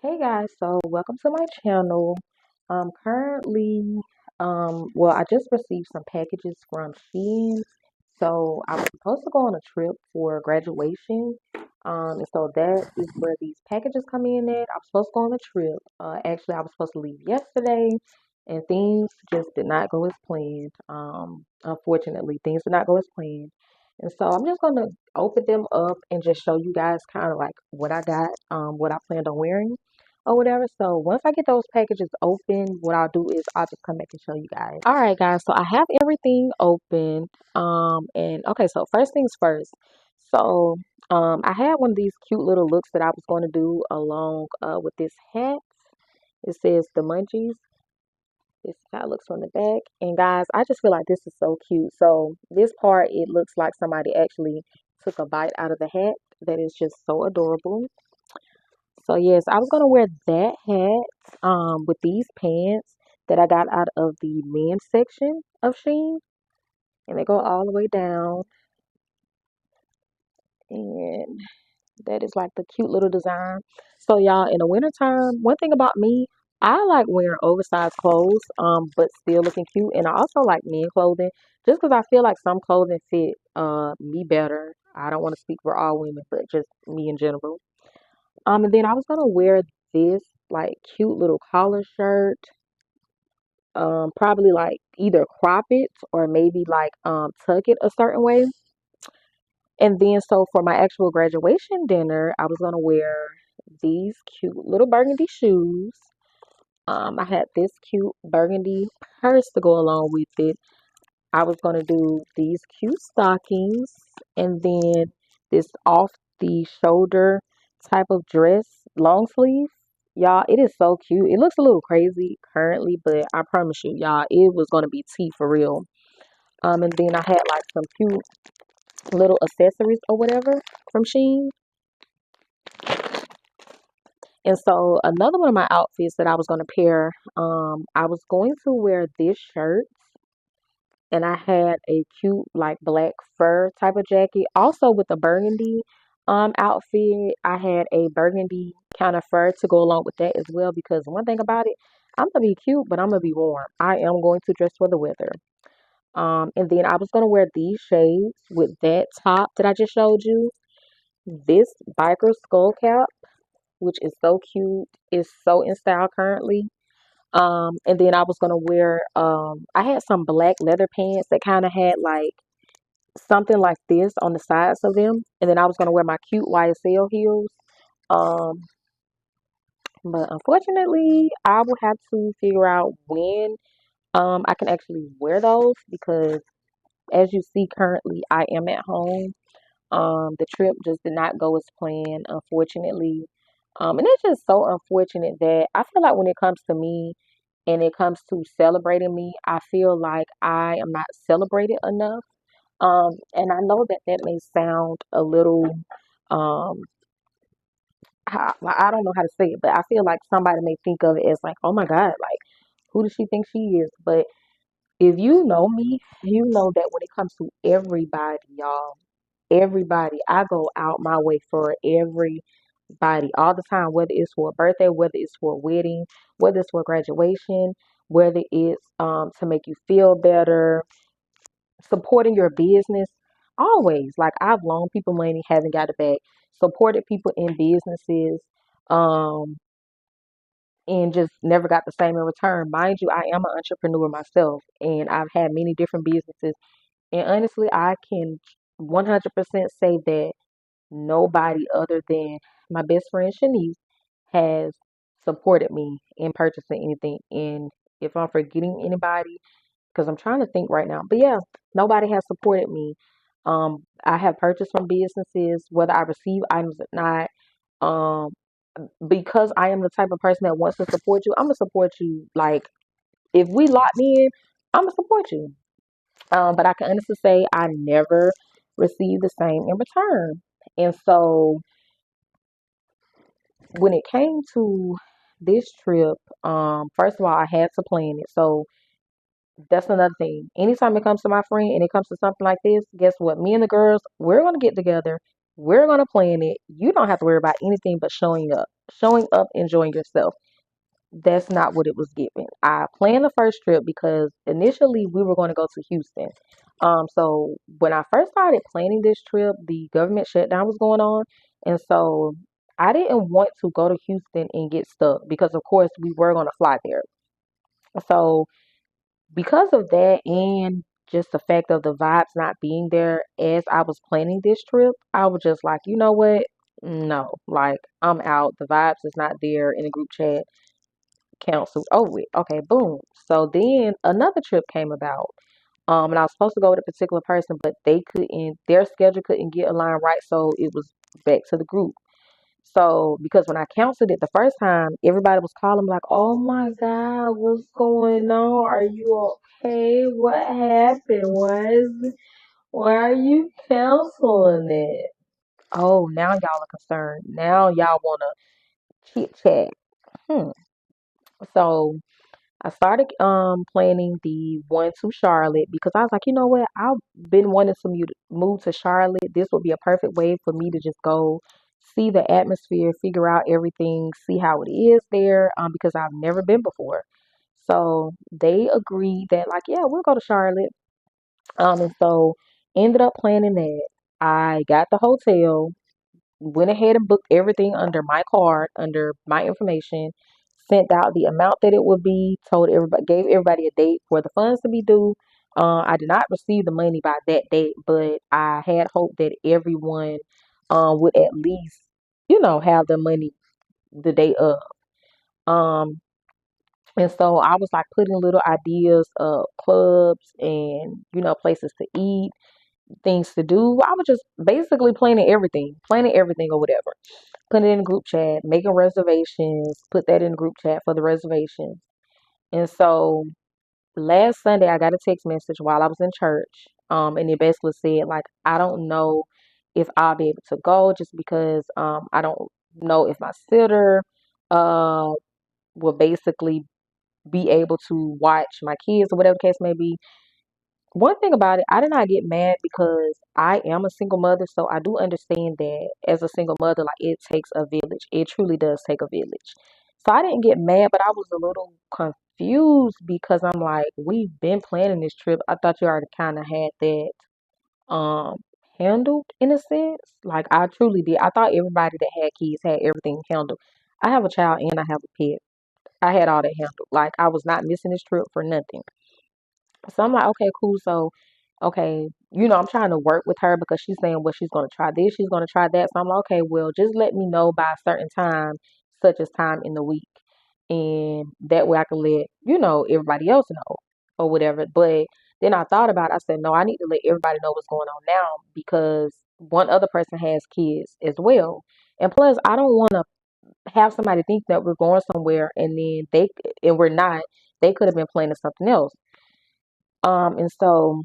Hey guys, so welcome to my channel. Currently, well, I just received some packages from Shein. So I was supposed to go on a trip for graduation. And so that is where these packages come in at. I was supposed to go on a trip. Actually, I was supposed to leave yesterday, and things just did not go as planned. Unfortunately, things did not go as planned. And so I'm just gonna open them up and just show you guys kind of like what I got, what I planned on wearing or whatever. So once I get those packages open, what I'll do is I'll just come back and show you guys. All right, guys. So I have everything open. And okay, so first things first. So I had one of these cute little looks that I was going to do along with this hat. It says the munchies. This is how it looks from the back. And guys, I just feel like this is so cute. So this part, it looks like somebody actually took a bite out of the hat. That is just so adorable. So yes, I was gonna wear that hat with these pants that I got out of the men's section of Shein, and they go all the way down, and that is like the cute little design. So y'all, in the wintertime, one thing about me, I like wearing oversized clothes, but still looking cute, and I also like men clothing, just because I feel like some clothing fit me better. I don't want to speak for all women, but just me in general. And then I was gonna wear this like cute little collar shirt. Probably like either crop it or maybe like tuck it a certain way. And then so for my actual graduation dinner, I was gonna wear these cute little burgundy shoes. I had this cute burgundy purse to go along with it. I was gonna do these cute stockings and then this off the shoulder type of dress, long sleeve. Y'all, it is so cute. It looks a little crazy currently, but I promise you, y'all, it was gonna be tea for real. And then I had like some cute little accessories or whatever from Shein. And so another one of my outfits that I was gonna pair, I was going to wear this shirt and I had a cute like black fur type of jacket. Also with the burgundy outfit, I had a burgundy kind of fur to go along with that as well because one thing about it, I'm gonna be cute, but I'm gonna be warm. I am going to dress for the weather. And then I was gonna wear these shades with that top that I just showed you. This biker skull cap, which is so cute, is so in style currently. And then I was gonna wear I had some black leather pants that kind of had like something like this on the sides of them. And then I was gonna wear my cute YSL heels. Um, but unfortunately I will have to figure out when I can actually wear those because as you see currently I am at home. The trip just did not go as planned, unfortunately. And it's just so unfortunate that I feel like when it comes to me and it comes to celebrating me, I feel like I am not celebrated enough. And I know that that may sound a little, um, I don't know how to say it, but I feel like somebody may think of it as like, oh my God, like, who does she think she is? But if you know me, you know that when it comes to everybody, y'all, everybody, I go out my way for everybody all the time, whether it's for a birthday, whether it's for a wedding, whether it's for graduation, whether it's to make you feel better, supporting your business. Always, like I've loaned people money, haven't got it back, supported people in businesses, um, and just never got the same in return. Mind you, I am an entrepreneur myself, and I've had many different businesses. And honestly, I can 100% say that nobody other than my best friend Shanice has supported me in purchasing anything. And if I'm forgetting anybody, because I'm trying to think right now, but yeah, nobody has supported me. I have purchased from businesses, whether I receive items or not. Um, because I am the type of person that wants to support you, I'm gonna support you. Like if we lock me in, I'm gonna support you. But I can honestly say I never received the same in return. And so when it came to this trip, first of all, I had to plan it. So that's another thing. Anytime it comes to my friend and it comes to something like this, guess what? Me and the girls, we're gonna get together. We're gonna plan it. You don't have to worry about anything but showing up, enjoying yourself. That's not what it was given. I planned the first trip because initially we were going to go to Houston. So when I first started planning this trip, the government shutdown was going on, and so I didn't want to go to Houston and get stuck because, of course, we were going to fly there. So because of that, and just the fact of the vibes not being there as I was planning this trip, I was just like, you know what? No, like I'm out. The vibes is not there in the group chat canceled. Oh, with. Okay, boom. So then another trip came about. And I was supposed to go with a particular person, but their schedule couldn't get aligned right, so it was back to the group. So because when I canceled it the first time, everybody was calling me like, "Oh my God, what's going on? Are you okay? What happened? Why are you canceling it?" Oh, now y'all are concerned. Now y'all wanna chit chat. Hmm. So I started planning the one to Charlotte because I was like, you know what? I've been wanting to move to Charlotte. This would be a perfect way for me to just go see the atmosphere, figure out everything, see how it is there, because I've never been before. So they agreed that like, yeah, we'll go to Charlotte. And so ended up planning that. I got the hotel, went ahead and booked everything under my card, under my information, sent out the amount that it would be, told everybody, gave everybody a date for the funds to be due. I did not receive the money by that date, but I had hoped that everyone would at least, have the money the day of. Um, and so I was like putting little ideas of clubs and, places to eat, things to do. I was just basically planning everything or whatever. Put it in the group chat, making reservations, put that in the group chat for the reservations. And so last Sunday, I got a text message while I was in church. And it basically said, like, I don't know if I'll be able to go just because I don't know if my sitter uh, will basically be able to watch my kids or whatever the case may be. One thing about it, I did not get mad because I am a single mother, so I do understand that as a single mother, like it takes a village. It truly does take a village. So I didn't get mad, but I was a little confused because I'm like, we've been planning this trip. I thought you already kind of had that um handled in a sense. Like I truly did. I thought everybody that had kids had everything handled. I have a child and I have a pet. I had all that handled. Like I was not missing this trip for nothing. So I'm like, okay, cool. So, okay, I'm trying to work with her because she's saying, well, she's going to try this, she's going to try that. So I'm like, okay, well, just let me know by a certain time, such as time in the week. And that way I can let, everybody else know or whatever. But then I thought about it. I said, no, I need to let everybody know what's going on now because one other person has kids as well. And plus, I don't want to have somebody think that we're going somewhere and we're not. They could have been planning something else. And so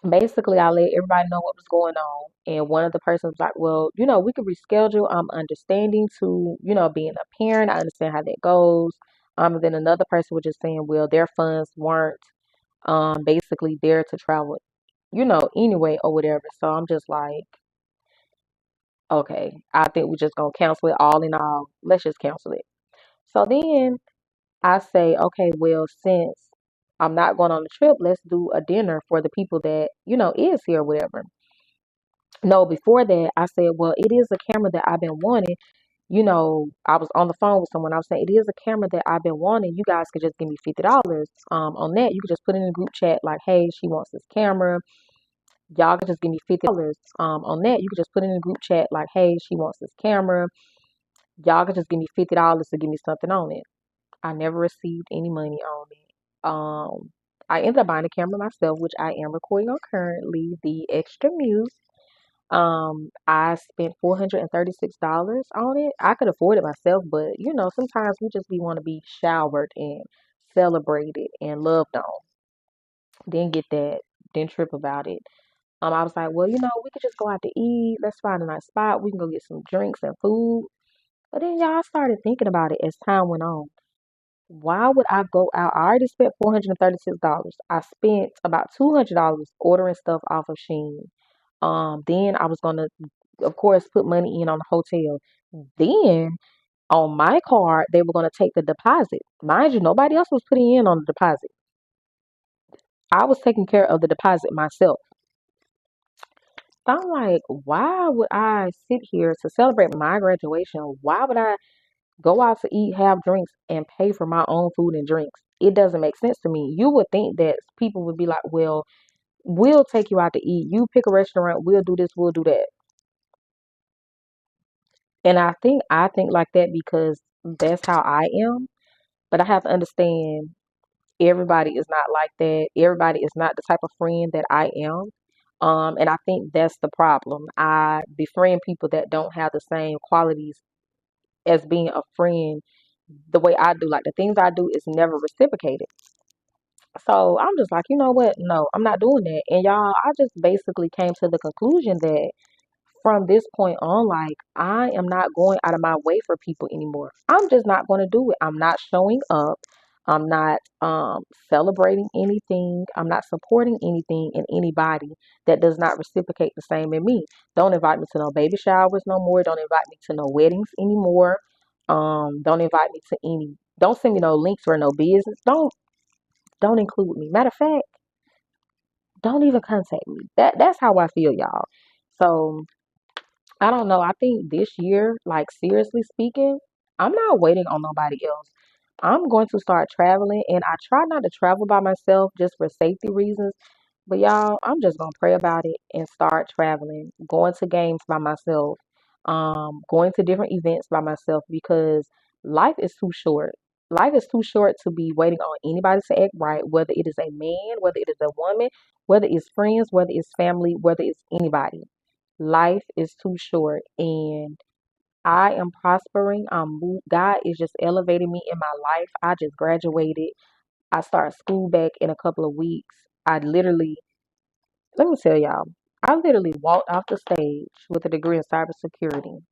basically I let everybody know what was going on. And one of the persons was like, well, we could reschedule. I'm understanding to, being a parent. I understand how that goes. And then another person was just saying, well, their funds weren't basically there to travel, anyway or whatever. So I'm just like, okay, I think we're just gonna cancel it all in all. Let's just cancel it. So then I say, okay, well, since I'm not going on the trip, let's do a dinner for the people that, is here or whatever. No, before that, I said, well, it is a camera that I've been wanting. I was on the phone with someone. I was saying, it is a camera that I've been wanting. You guys could just give me $50 on that. You could just put it in the group chat like, hey, she wants this camera. Y'all could just give me $50 on that. You could just put it in the group chat like, hey, she wants this camera. Y'all could just give me $50 to give me something on it. I never received any money on it. I ended up buying a camera myself, which I am recording on currently, the Xtra Muse. I spent $436 on it. I could afford it myself, but sometimes we just be want to be showered and celebrated and loved on. Didn't get that, didn't trip about it. I was like, well, we could just go out to eat. Let's find a nice spot. We can go get some drinks and food. But then y'all started thinking about it as time went on. Why would I go out? I already spent $436. I spent about $200 ordering stuff off of Shein. Then I was gonna of course, put money in on the hotel. Then on my card, they were going to take the deposit. Mind you, nobody else was putting in on the deposit. I was taking care of the deposit myself. So I'm like, why would I sit here to celebrate my graduation? Why would I go out to eat, have drinks, and pay for my own food and drinks? It doesn't make sense to me. You would think that people would be like, well, we'll take you out to eat. You pick a restaurant, we'll do this, we'll do that. And I think like that because that's how I am. But I have to understand everybody is not like that. Everybody is not the type of friend that I am. And I think that's the problem. I befriend people that don't have the same qualities as being a friend the way I do. Like the things I do is never reciprocated. So I'm just like, you know what? No, I'm not doing that. And y'all, I just basically came to the conclusion that from this point on, like, I am not going out of my way for people anymore. I'm just not going to do it. I'm not showing up. I'm not celebrating anything. I'm not supporting anything and anybody that does not reciprocate the same in me. Don't invite me to no baby showers no more. Don't invite me to no weddings anymore. Don't invite me to any. Don't send me no links or no business. Don't include me. Matter of fact, don't even contact me. That's how I feel, y'all. So I don't know. I think this year, like seriously speaking, I'm not waiting on nobody else. I'm going to start traveling, and I try not to travel by myself just for safety reasons. But y'all, I'm just gonna pray about it and start traveling, going to games by myself, going to different events by myself because life is too short. Life is too short to be waiting on anybody to act right, whether it is a man, whether it is a woman, whether it's friends, whether it's family, whether it's anybody. Life is too short, and I am prospering. God is just elevating me in my life. I just graduated. I start school back in a couple of weeks. Let me tell y'all, I literally walked off the stage with a degree in cybersecurity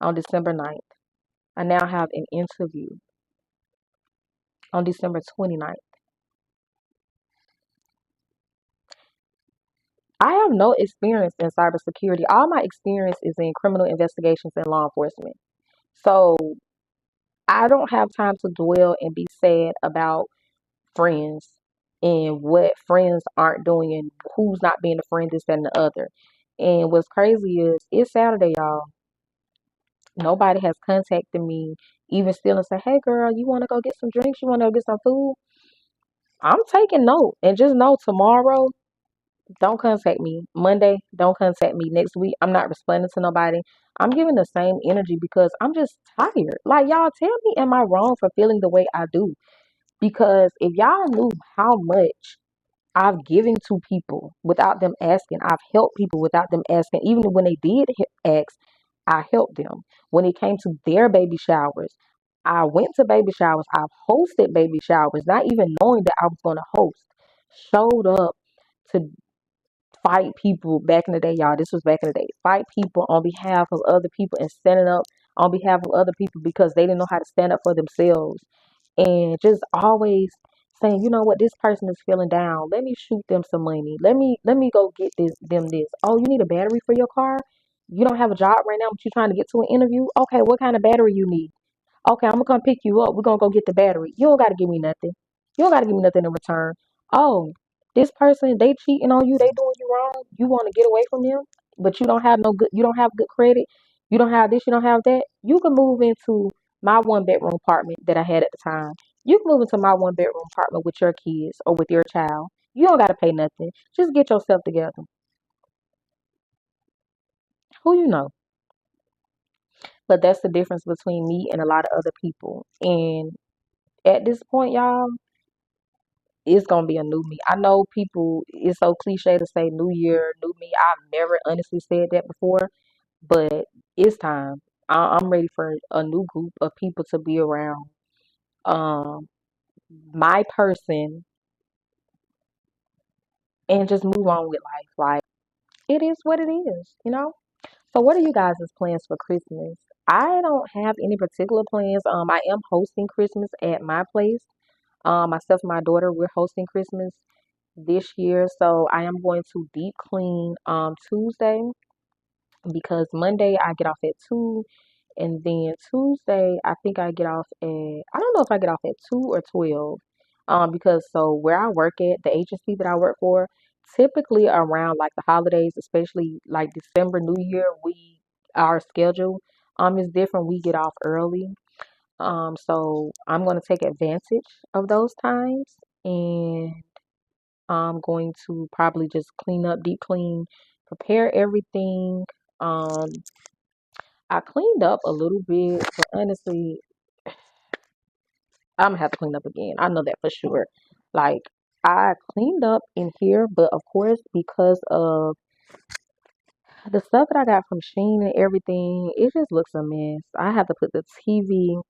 on December 9th. I now have an interview on December 29th. I have no experience in cybersecurity. All my experience is in criminal investigations and law enforcement. So I don't have time to dwell and be sad about friends and what friends aren't doing and who's not being a friend, this, that, and the other. And what's crazy is it's Saturday, y'all. Nobody has contacted me, even still, and say, hey, girl, you want to go get some drinks? You want to go get some food? I'm taking note. And just know tomorrow, don't contact me. Monday, don't contact me. Next week, I'm not responding to nobody. I'm giving the same energy because I'm just tired. Like, y'all tell me, am I wrong for feeling the way I do? Because if y'all knew how much I've given to people without them asking, I've helped people without them asking, even when they did ask, I helped them. When it came to their baby showers, I went to baby showers. I've hosted baby showers, not even knowing that I was going to host. Showed up to fight people back in the day, y'all. This was back in the day. Fight people on behalf of other people and standing up on behalf of other people because they didn't know how to stand up for themselves. And just always saying, you know what, this person is feeling down. Let me shoot them some money. Let me go get this. Oh, you need a battery for your car? You don't have a job right now, but you're trying to get to an interview? Okay, what kind of battery you need? Okay, I'm gonna come pick you up. We're gonna go get the battery. You don't gotta give me nothing. You don't gotta give me nothing in return. Oh, this person, they cheating on you, they doing you wrong. You wanna get away from them, but you don't have good credit. You don't have this, you don't have that. You can move into my one bedroom apartment that I had at the time. You can move into my one bedroom apartment with your kids or with your child. You don't gotta pay nothing. Just get yourself together. Who you know? But that's the difference between me and a lot of other people. And at this point, y'all, it's gonna be a new me. I know people, it's so cliche to say new year, new me. I've never honestly said that before, but it's time. I'm ready for a new group of people to be around. Um, my person and just move on with life. Like it is what it is. So what are you guys' plans for Christmas? I don't have any particular plans. I am hosting Christmas at my place. Myself and my daughter, we're hosting Christmas this year. So I am going to deep clean Tuesday. because Monday I get off at 2, and then Tuesday I think I get off at, I don't know if I get off at 2 or 12. Because so where I work at, the agency that I work for, typically around like the holidays, especially like December, New Year, our schedule is different. We get off early. So I'm going to take advantage of those times, and I'm going to probably just clean up, deep clean, prepare everything. Um, I cleaned up a little bit, but honestly, I'm gonna have to clean up again. I know that for sure. Like, I cleaned up in here, but of course, because of the stuff that I got from Shein and everything, it just looks a mess. I have to put the TV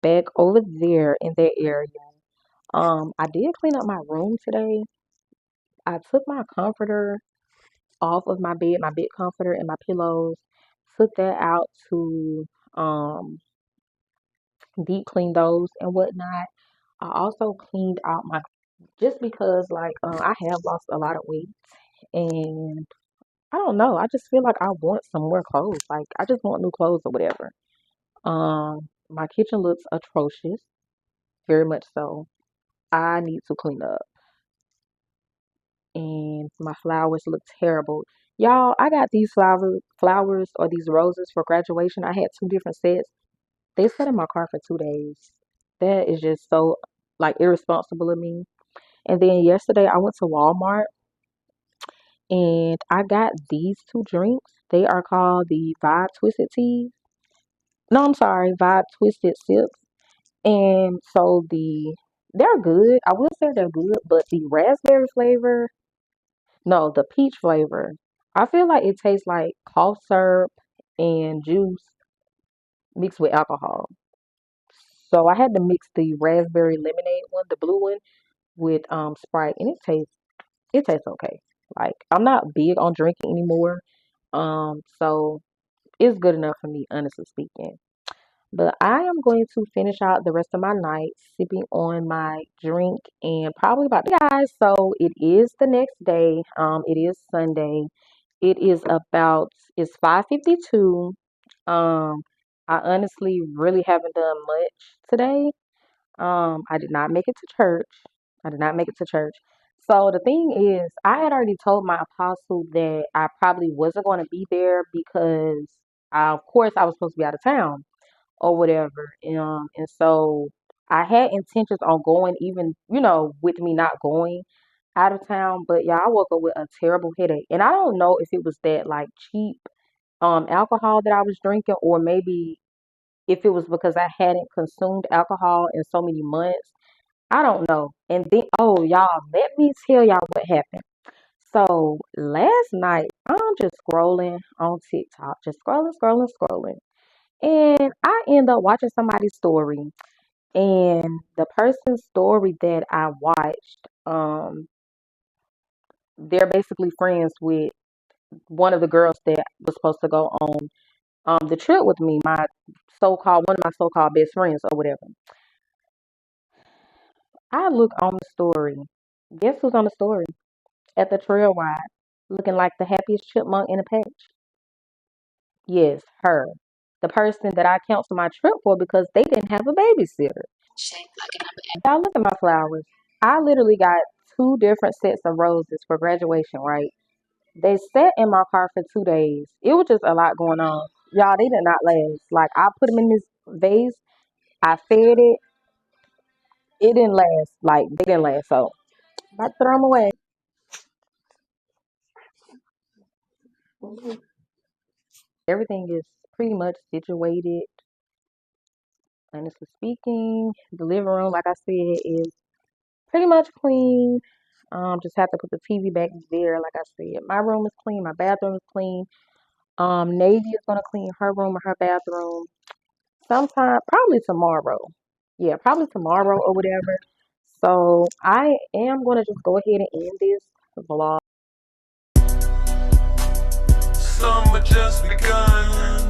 back over there in that area. I did clean up my room today. I took my comforter off of my bed comforter and my pillows, took that out to um deep clean those and whatnot. I also cleaned out my, just because like I have lost a lot of weight, and I don't know, I just feel like I want some more clothes. Like I just want new clothes or whatever. My kitchen looks atrocious, very much so. I need to clean up, and my flowers look terrible. Y'all, I got these flowers or these roses for graduation. I had two different sets. They sat in my car for 2 days. That is just so like irresponsible of me. And then yesterday I went to Walmart and I got these two drinks. They are called the Vibe Twisted Teas. No, I'm sorry, Vibe Twisted Sips. And so they're good. I will say they're good, but the raspberry flavor, no, the peach flavor, I feel like it tastes like cough syrup and juice mixed with alcohol. So I had to mix the raspberry lemonade one, the blue one, with Sprite, and it tastes okay. Like I'm not big on drinking anymore. So it's good enough for me, honestly speaking. But I am going to finish out the rest of my night sipping on my drink and probably about guys. So it is the next day. It is Sunday. It is about it's 5:52. Um, I honestly really haven't done much today. I did not make it to church. I did not make it to church. So the thing is, I had already told my apostle that I probably wasn't going to be there because, of course, I was supposed to be out of town or whatever. And so I had intentions on going, even, with me not going out of town. But yeah, I woke up with a terrible headache. And I don't know if it was that like cheap alcohol that I was drinking, or maybe if it was because I hadn't consumed alcohol in so many months. I don't know. And then, oh, y'all, let me tell y'all what happened. So last night, I'm just scrolling on TikTok, just scrolling, scrolling, scrolling. And I end up watching somebody's story. And the person's story that I watched, they're basically friends with one of the girls that was supposed to go on the trip with me, one of my so-called best friends or whatever. I look on the story. Guess who's on the story? At the trail ride, looking like the happiest chipmunk in a patch. Yes, her. The person that I canceled my trip for because they didn't have a babysitter. Y'all look at my flowers. I literally got two different sets of roses for graduation, right? They sat in my car for 2 days. It was just a lot going on. Y'all, they did not last. Like, I put them in this vase, I fed it, it didn't last. Like, they didn't last. So, about to throw them away. Everything is pretty much situated. Honestly speaking, the living room, like I said, is pretty much clean. Just have to put the TV back there. Like I said, my room is clean. My bathroom is clean. Navy is gonna clean her room or her bathroom sometime, probably tomorrow. Yeah, probably tomorrow or whatever. So I am gonna just go ahead and end this vlog. Summer just begun.